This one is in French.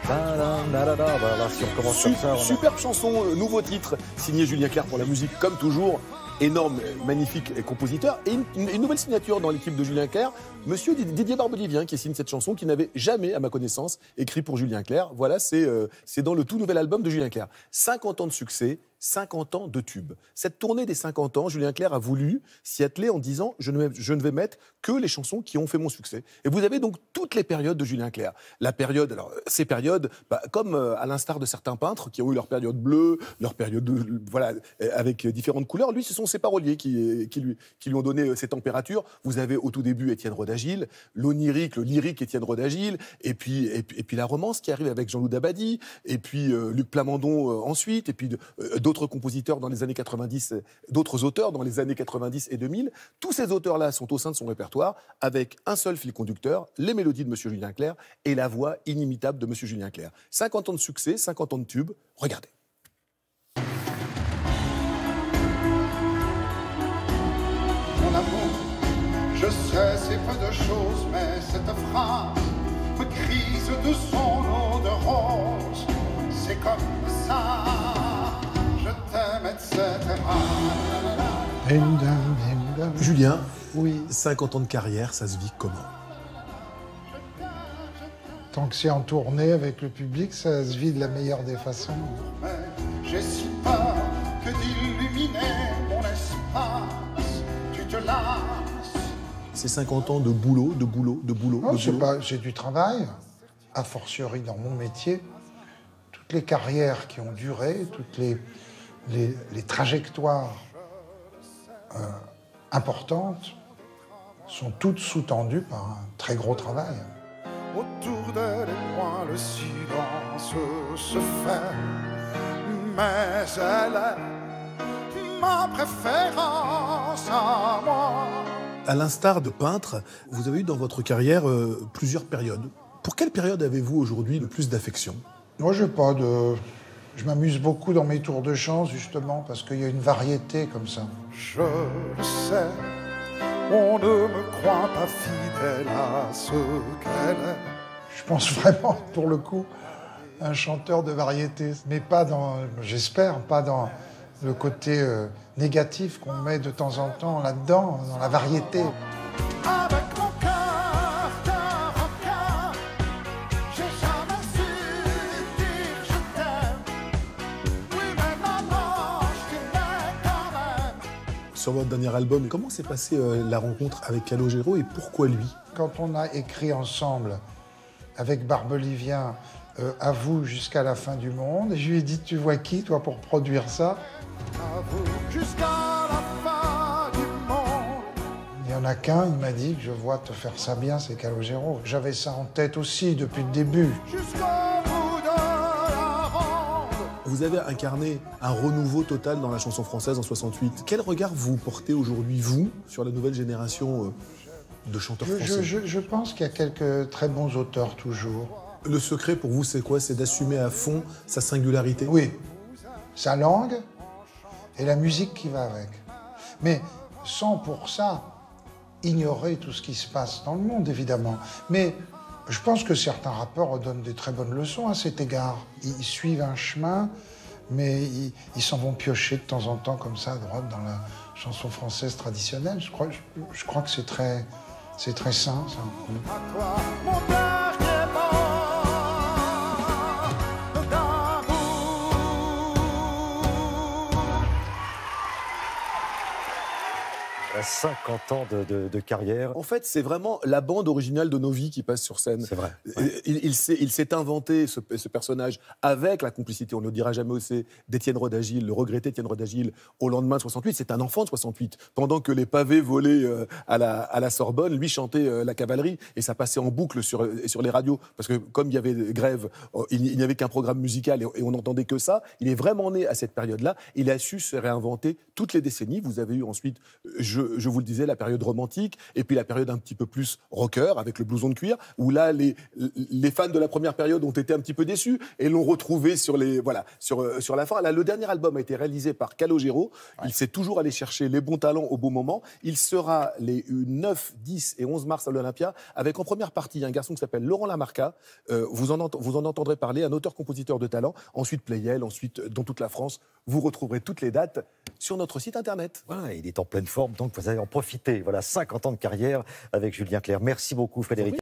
Voilà, si on commence comme ça, Superbe chanson, nouveau titre, signé Julien Clerc pour la musique, comme toujours. Énorme, magnifique compositeur. Et une nouvelle signature dans l'équipe de Julien Clerc, monsieur Didier Barbelivien, qui signe cette chanson, qui n'avait jamais, à ma connaissance, écrit pour Julien Clerc. Voilà, c'est dans le tout nouvel album de Julien Clerc. 50 ans de succès, 50 ans de tubes. Cette tournée des 50 ans, Julien Clerc a voulu s'y atteler en disant je ne vais mettre que les chansons qui ont fait mon succès. Et vous avez donc toutes les périodes de Julien Clerc. La période, alors ces périodes, comme à l'instar de certains peintres qui ont eu leur période bleue, leur période voilà, avec différentes couleurs, lui, ce sont ses paroliers qui lui ont donné ces températures. Vous avez au tout début Étienne Rodagil, l'onirique, le lyrique Étienne Rodagil, et puis la romance qui arrive avec Jean-Loup Dabadi, et puis Luc Plamondon ensuite, et puis d'autres compositeurs dans les années 90, d'autres auteurs dans les années 90 et 2000. Tous ces auteurs-là sont au sein de son répertoire avec un seul fil conducteur, les mélodies de Monsieur Julien Clerc et la voix inimitable de Monsieur Julien Clerc. 50 ans de succès, 50 ans de tubes, regardez. Mon amour, je sais c'est peu de choses, mais cette phrase me grise de son eau de rose. C'est comme ça, je t'aime, etc. Julien, Oui, 50 ans de carrière, ça se vit comment? tant que c'est en tournée avec le public, ça se vit de la meilleure des façons. Mais j'ai si peur que d'illuminer mon espace. Tu te lasses. C'est 50 ans de boulot, de boulot, de boulot, Non, de c'est boulot. pas, j'ai du travail, a fortiori dans mon métier. Toutes les carrières qui ont duré, toutes les trajectoires importantes sont toutes sous-tendues par un très gros travail. Autour de moi, le silence se fait. Mais elle est ma préférence à moi. À l'instar de peintre, vous avez eu dans votre carrière plusieurs périodes. Pour quelle période avez-vous aujourd'hui le plus d'affection? Moi, je m'amuse beaucoup dans mes tours de chant, justement, parce qu'il y a une variété comme ça. Je le sais, on ne me croit pas fidèle à ce qu'elle est. Je pense vraiment, pour le coup, un chanteur de variété, mais pas dans, j'espère, pas dans le côté négatif qu'on met de temps en temps là-dedans, dans la variété. Avec mon cœur de cœur, j'ai jamais su dire je t'aime. Oui, mais maman, je t'aimais quand même. Sur votre dernier album, comment s'est passée la rencontre avec Calogero et pourquoi lui? Quand on a écrit ensemble avec Barbelivien À vous jusqu'à la fin du monde, et je lui ai dit, tu vois qui, toi, pour produire ça? À vous jusqu'à la fin du monde. Il n'y en a qu'un, il m'a dit que je vois te faire ça bien, c'est Calogero. J'avais ça en tête aussi depuis le début. Jusqu'au bout de la ronde. Vous avez incarné un renouveau total dans la chanson française en 68. Quel regard vous portez aujourd'hui, vous, sur la nouvelle génération de chanteurs français? Je pense qu'il y a quelques très bons auteurs toujours. Le secret pour vous, c'est quoi? C'est d'assumer à fond sa singularité? Oui, sa langue et la musique qui va avec. Mais sans pour ça ignorer tout ce qui se passe dans le monde, évidemment. Mais je pense que certains rappeurs donnent des très bonnes leçons à cet égard. Ils suivent un chemin, mais ils s'en vont piocher de temps en temps comme ça à droite dans la chanson française traditionnelle. Je crois que c'est très sain, ça. À toi, mon dernier mot d'amour. 50 ans de carrière. En fait, c'est vraiment la bande originale de nos vies qui passe sur scène. C'est vrai. Il s'est inventé ce personnage avec la complicité, on ne le dira jamais assez, d'Étienne Rodagil, le regretté Étienne Rodagil, au lendemain de 68. C'est un enfant de 68. Pendant que les pavés volaient à la Sorbonne, lui chantait la cavalerie et ça passait en boucle sur les radios. Parce que comme il y avait grève, il n'y avait qu'un programme musical et on n'entendait que ça. Il est vraiment né à cette période-là. Il a su se réinventer toutes les décennies. Vous avez eu ensuite je vous le disais, la période romantique, et puis la période un petit peu plus rocker, avec le blouson de cuir, où là, les fans de la première période ont été un petit peu déçus, et l'ont retrouvé sur la fin. Là, le dernier album a été réalisé par Calogero. Il sait toujours aller chercher les bons talents au bon moment. Il sera les 9, 10 et 11 mars à l'Olympia, avec en première partie un garçon qui s'appelle Laurent Lamarca. Vous en entendrez parler, un auteur-compositeur de talent. Ensuite Playel, ensuite dans toute la France. Vous retrouverez toutes les dates sur notre site internet. Voilà, il est en pleine forme, donc vous allez en profiter. Voilà, 50 ans de carrière avec Julien Clerc. Merci beaucoup, Frédéric.